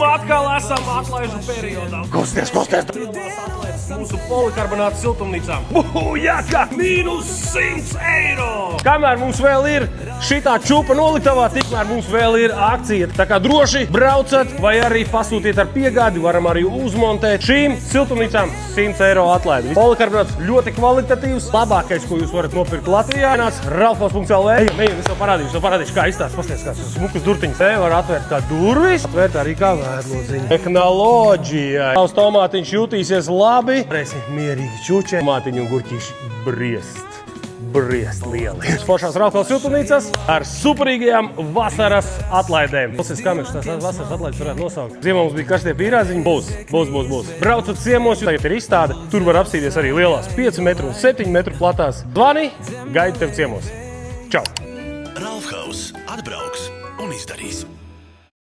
atkal esam atlaižu periodā. Kusties! Mūsu polikarbonāta siltumnīcām. Bujaka! -100 eiro! Kamēr mums vēl ir šitā čupa noliktavā, tikmēr mums vēl ir akcija. Tā kā droši braucat vai arī pasūtiet ar piegādi, varam arī uzmontēt. Šīm siltumnīcām 100 eiro atlaidi. Polikarbonāts ļoti kvalitatīvs, labākais, ko jūs varat nopirkt Latvijā. Nāc ralfhaus.lv. Ejam, es tev parādīšu, kā izstāst. Pasties, kāds smukas durtiņas. Te var atvērt kā durvis, atvērt arī kā vēdlodziņu. Tehnoloģija. Tavs tomātiņš jutīsies labi. Varēsi mierīgi čučē. Tomātiņu un gurķīši briest lieli. Foršās Ralfhaus siltumnīcas ar superīgajām vasaras atlaidēm. Klausies, kā mēs tās vasaras atlaides varētu nosaukt. Ziemā mums bija karstie pīrāziņi. Būs. Braucat ciemos, tagad ir izstāde. Tur var apstīties arī lielās 5 metru un 7 metru platās. Zvani, gaidu tev ciemos. Čau! Ralfhaus atbrauc!